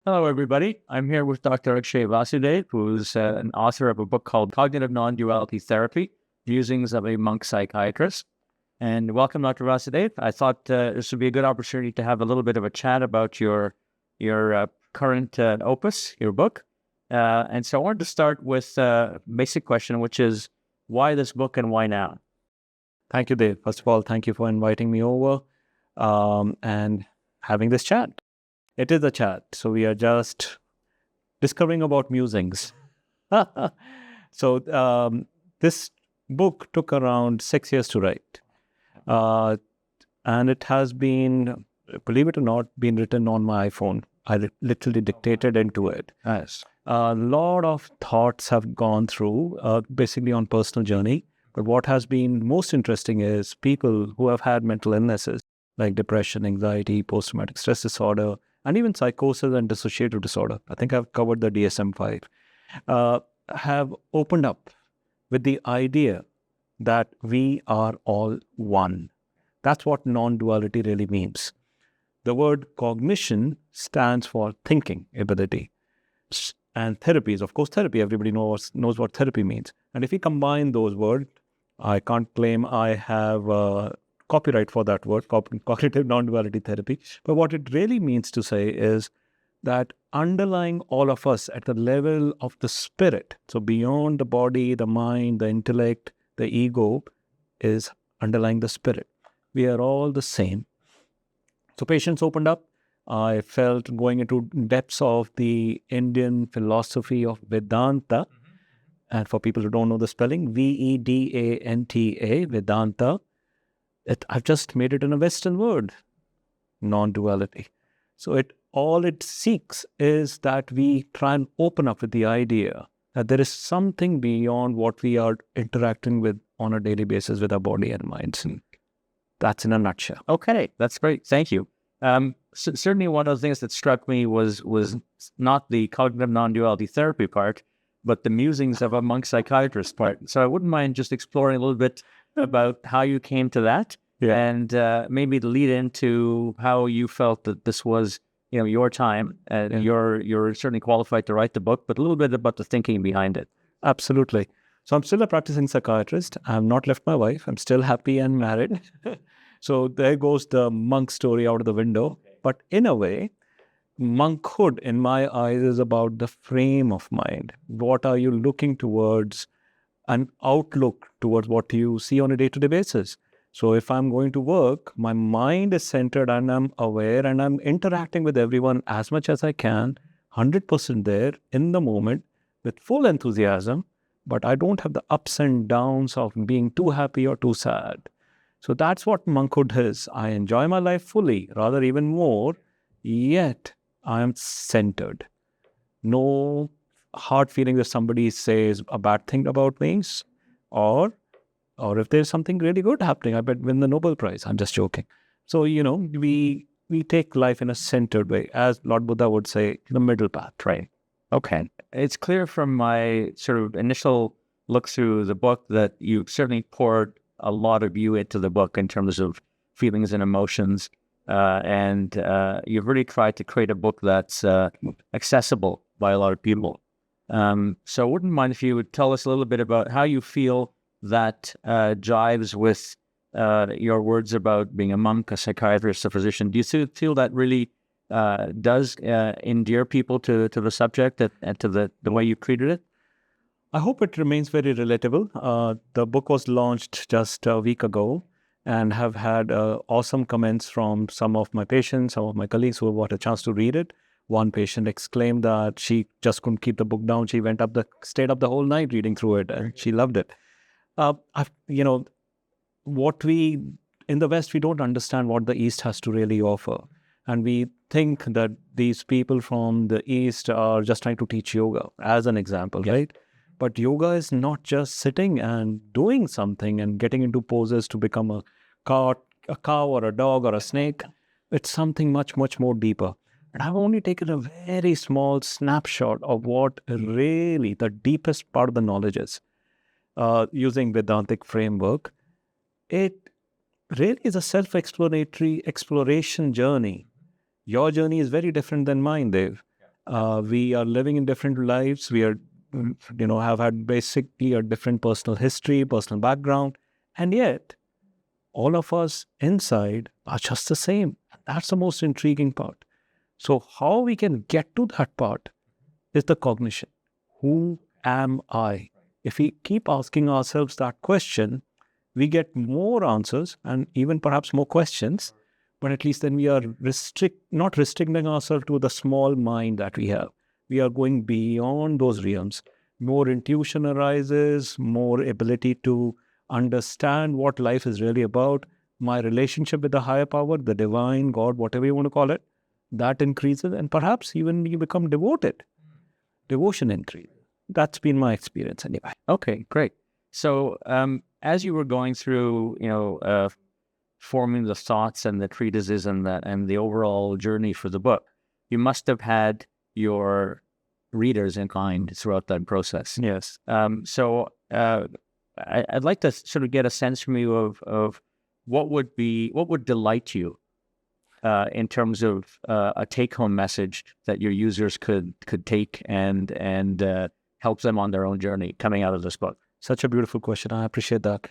Hello, everybody. I'm here with Dr. Vasudev, who's an author of a book called Cognitive Non Duality Therapy, Musings of a Monk Psychiatrist. And welcome, Dr. Vasudev. I thought this would be a good opportunity to have a little bit of a chat about your current opus, your book. And so I wanted to start with a basic question, which is why this book and why now? Thank you, Dave. First of all, thank you for inviting me over and having this chat. It is a chat, so we are just discovering about musings. So this book took around 6 years to write. And it has been, believe it or not, been written on my iPhone. I literally dictated into it. Nice. A lot of thoughts have gone through, basically on personal journey. But what has been most interesting is people who have had mental illnesses like depression, anxiety, post-traumatic stress disorder, and even psychosis and dissociative disorder. I think I've covered the DSM-5. Have opened up with the idea that we are all one. That's what non-duality really means. The word cognition stands for thinking ability. And therapy is, of course, therapy. Everybody knows what therapy means. And if we combine those words, I can't claim I have copyright for that word, cognitive non-duality therapy. But what it really means to say is that underlying all of us at the level of the spirit, so beyond the body, the mind, the intellect, the ego, is underlying the spirit. We are all the same. So patients opened up. I felt going into depths of the Indian philosophy of Vedanta. And for people who don't know the spelling, Vedanta, Vedanta. I've just made it in a Western word, non-duality. So all it seeks is that we try and open up with the idea that there is something beyond what we are interacting with on a daily basis with our body and minds. And that's in a nutshell. Okay, that's great. Thank you. Certainly one of the things that struck me was not the cognitive non-duality therapy part, but the musings of a monk psychiatrist part. So I wouldn't mind just exploring a little bit about how you came to that, and maybe to lead into how you felt that this was, your time, and you're certainly qualified to write the book, but a little bit about the thinking behind it. Absolutely. So I'm still a practicing psychiatrist. I have not left my wife. I'm still happy and married. So there goes the monk story out of the window. But in a way, monkhood, in my eyes, is about the frame of mind. What are you looking towards? An outlook towards what you see on a day-to-day basis. So if I'm going to work, my mind is centered and I'm aware and I'm interacting with everyone as much as I can, 100% there in the moment with full enthusiasm, but I don't have the ups and downs of being too happy or too sad. So that's what monkhood is. I enjoy my life fully, rather even more, yet I am centered. No hard feeling that somebody says a bad thing about me, or if there's something really good happening, I bet win the Nobel Prize. I'm just joking. So, we take life in a centered way, as Lord Buddha would say, the middle path, right? Okay. It's clear from my sort of initial look through the book that you certainly poured a lot of you into the book in terms of feelings and emotions. And you've really tried to create a book that's accessible by a lot of people. So I wouldn't mind if you would tell us a little bit about how you feel that jives with your words about being a monk, a psychiatrist, a physician. Do you feel that really does endear people to the subject and to the way you treated it? I hope it remains very relatable. The book was launched just a week ago and have had awesome comments from some of my patients, some of my colleagues who have got a chance to read it. One patient exclaimed that she just couldn't keep the book down. She stayed up the whole night reading through it, and she loved it. What we, in the West, we don't understand what the East has to really offer. And we think that these people from the East are just trying to teach yoga, as an example, right? But yoga is not just sitting and doing something and getting into poses to become a cow or a dog or a snake. It's something much, much more deeper. And I've only taken a very small snapshot of what really the deepest part of the knowledge is. Using Vedantic framework, it really is a self-explanatory exploration journey. Your journey is very different than mine, Dave. We are living in different lives. We are, have had basically a different personal history, personal background, and yet all of us inside are just the same. That's the most intriguing part. So how we can get to that part is the cognition. Who am I? If we keep asking ourselves that question, we get more answers and even perhaps more questions, but at least then we are not restricting ourselves to the small mind that we have. We are going beyond those realms. More intuition arises, more ability to understand what life is really about. My relationship with the higher power, the divine, God, whatever you want to call it, that increases, and perhaps even you become devoted. Devotion increases. That's been my experience anyway. Okay, great. So as you were going through, forming the thoughts and the treatises and the overall journey for the book, you must have had your readers in mind throughout that process. Yes. So I'd like to sort of get a sense from you of what would delight you in terms of a take-home message that your users could take and help them on their own journey coming out of this book. Such a beautiful question. I appreciate that.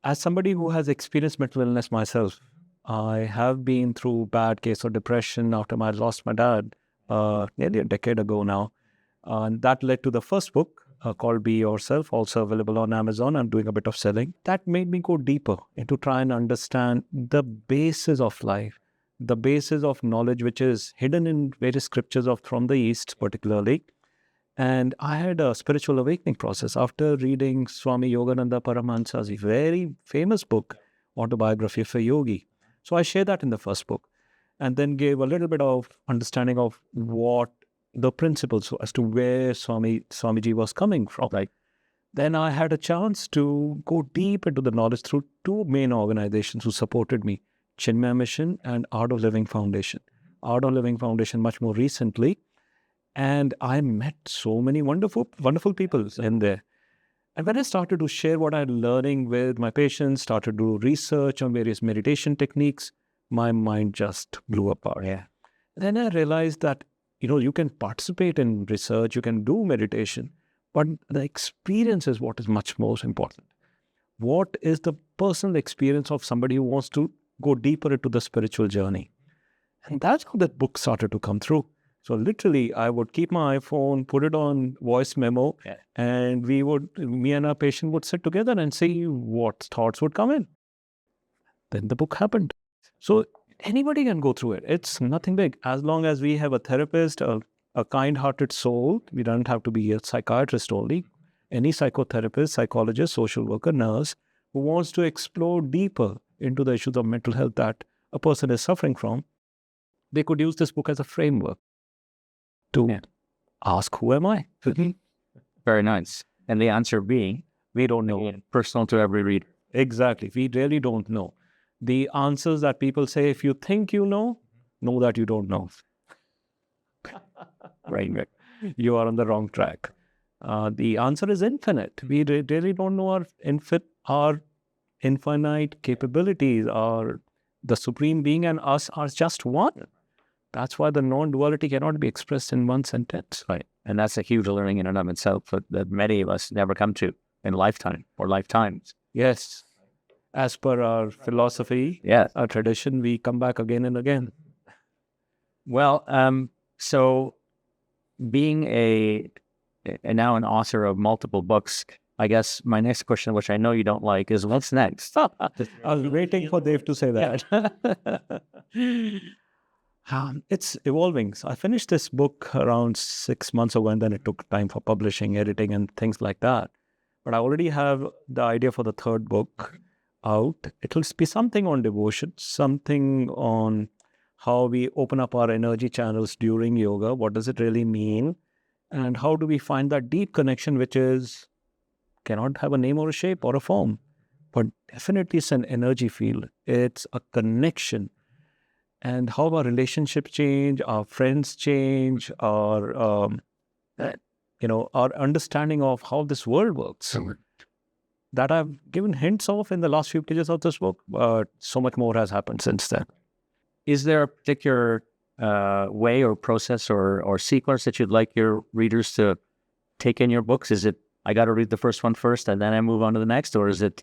As somebody who has experienced mental illness myself, I have been through bad case of depression after I lost my dad nearly a decade ago now. And that led to the first book called Be Yourself, also available on Amazon. I'm doing a bit of selling. That made me go deeper into try and understand the basis of life, the basis of knowledge, which is hidden in various scriptures from the East particularly. And I had a spiritual awakening process after reading Swami Yogananda Paramahansa's very famous book, Autobiography of a Yogi. So I share that in the first book and then gave a little bit of understanding of what the principles as to where Swamiji was coming from. Right. Then I had a chance to go deep into the knowledge through two main organizations who supported me, Chinmaya Mission and Art of Living Foundation. Art of Living Foundation much more recently. And I met so many wonderful people in there. And when I started to share what I'm learning with my patients, started to do research on various meditation techniques, my mind just blew apart. Yeah. Then I realized that, you can participate in research, you can do meditation, but the experience is what is much most important. What is the personal experience of somebody who wants to go deeper into the spiritual journey? And that's how that book started to come through. So literally, I would keep my iPhone, put it on voice memo, and me and our patient would sit together and see what thoughts would come in. Then the book happened. So anybody can go through it. It's nothing big. As long as we have a therapist, a kind-hearted soul, we don't have to be a psychiatrist only. Any psychotherapist, psychologist, social worker, nurse who wants to explore deeper into the issues of mental health that a person is suffering from, they could use this book as a framework to ask, who am I? Very nice. And the answer being, we don't know. Personal to every reader. Exactly. We really don't know. The answers that people say, if you think you know that you don't know. Right. You are on the wrong track. The answer is infinite. We really don't know our infinite capabilities, the Supreme Being and us are just one. That's why the non-duality cannot be expressed in one sentence. Right. And that's a huge learning in and of itself that many of us never come to in a lifetime or lifetimes. Yes. As per our philosophy, our tradition, we come back again and again. Well, so being now an author of multiple books, I guess my next question, which I know you don't like, is what's next? I was waiting for Dave to say that. It's evolving. So I finished this book around 6 months ago, and then it took time for publishing, editing, and things like that. But I already have the idea for the third book out. It will be something on devotion, something on how we open up our energy channels during yoga. What does it really mean? And how do we find that deep connection, which cannot have a name or a shape or a form, but definitely it's an energy field. It's a connection. And how our relationships change, our friends change, our understanding of how this world works. That I've given hints of in the last few pages of this book, but so much more has happened since then. Is there a particular way or process or sequence that you'd like your readers to take in your books? Is it, I got to read the first one first and then I move on to the next, or is it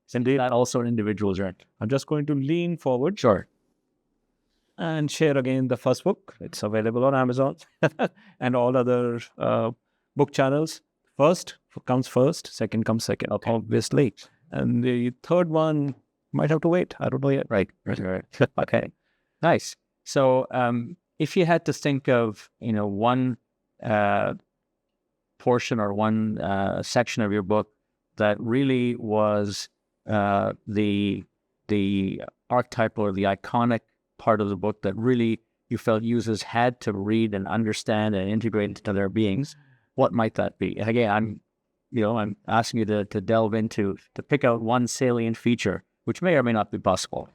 simply that also an individual journey? I'm just going to lean forward. Sure. And share again the first book. It's available on Amazon and all other book channels. First comes first, second comes second, obviously. And the third one might have to wait. I don't know yet. Right. Okay. Nice. So if you had to think of, one portion or one section of your book that really was the archetypal or the iconic part of the book that really you felt users had to read and understand and integrate into their beings, what might that be? And again, I'm asking you to delve into, to pick out one salient feature, which may or may not be possible.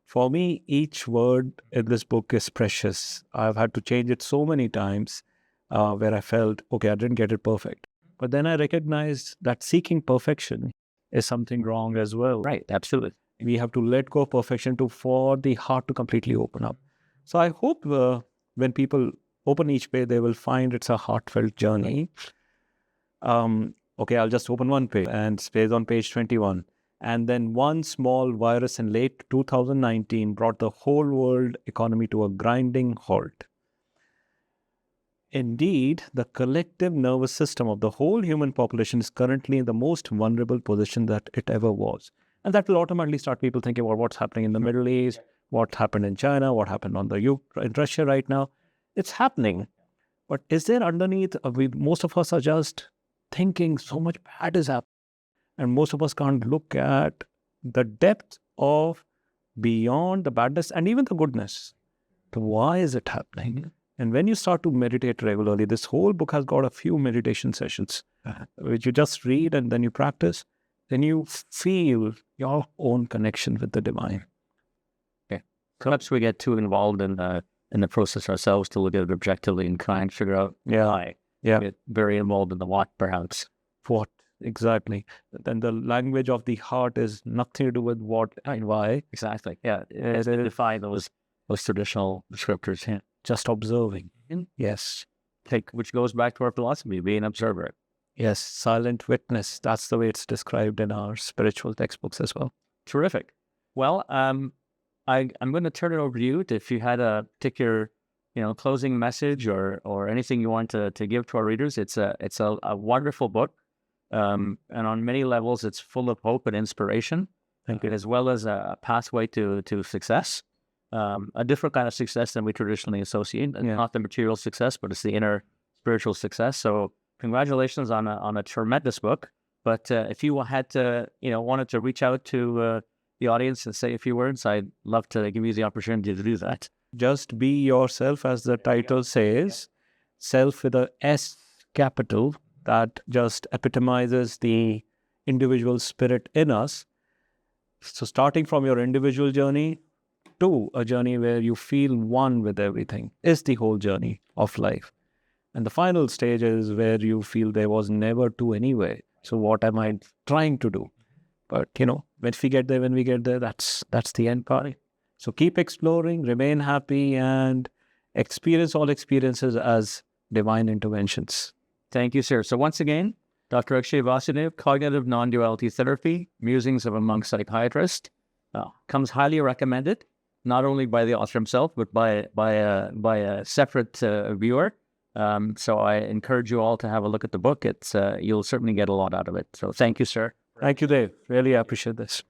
For me, each word in this book is precious. I've had to change it so many times where I felt, okay, I didn't get it perfect. But then I recognized that seeking perfection is something wrong as well. Right, absolutely. We have to let go of perfection for the heart to completely open up. So I hope when people open each page, they will find it's a heartfelt journey. Okay, I'll just open one page and space on page 21. And then one small virus in late 2019 brought the whole world economy to a grinding halt. Indeed, the collective nervous system of the whole human population is currently in the most vulnerable position that it ever was. And that will automatically start people thinking about what's happening in the Middle East, what happened in China, what happened in Russia right now. It's happening. But is there underneath, most of us are just thinking so much bad is happening. And most of us can't look at the depth of beyond the badness and even the goodness. So why is it happening? And when you start to meditate regularly, this whole book has got a few meditation sessions, which you just read and then you practice. Then you feel your own connection with the divine. Okay. Perhaps we get too involved in the process ourselves to look at it objectively and try and figure out why. Yeah. We get very involved in the what, perhaps. What? Exactly. Then the language of the heart is nothing to do with what and why. Exactly. Yeah. As they define those traditional descriptors. Yeah. Just observing. Yes. Which goes back to our philosophy, be an observer. Yes, silent witness. That's the way it's described in our spiritual textbooks as well. Terrific. Well, I'm going to turn it over to you if you had a particular, closing message or anything you want to give to our readers. It's a wonderful book, and on many levels, it's full of hope and inspiration, as well as a pathway to success, a different kind of success than we traditionally associate. And not the material success, but it's the inner spiritual success. So congratulations on a tremendous book. But if you had to, wanted to reach out to the audience and say a few words, I'd love to give you the opportunity to do that. Just be yourself, as the title says. Self with a S capital, that just epitomizes the individual spirit in us. So starting from your individual journey to a journey where you feel one with everything is the whole journey of life. And the final stage is where you feel there was never two anyway. So what am I trying to do? But, when we get there, that's the end party. So keep exploring, remain happy, and experience all experiences as divine interventions. Thank you, sir. So once again, Dr. Akshay Vasudev, Cognitive Non Duality Therapy, Musings of a Monk Psychiatrist, comes highly recommended, not only by the author himself, but by a separate viewer. So I encourage you all to have a look at the book. It's you'll certainly get a lot out of it. So thank you, sir. Thank you, Dave. Really appreciate this.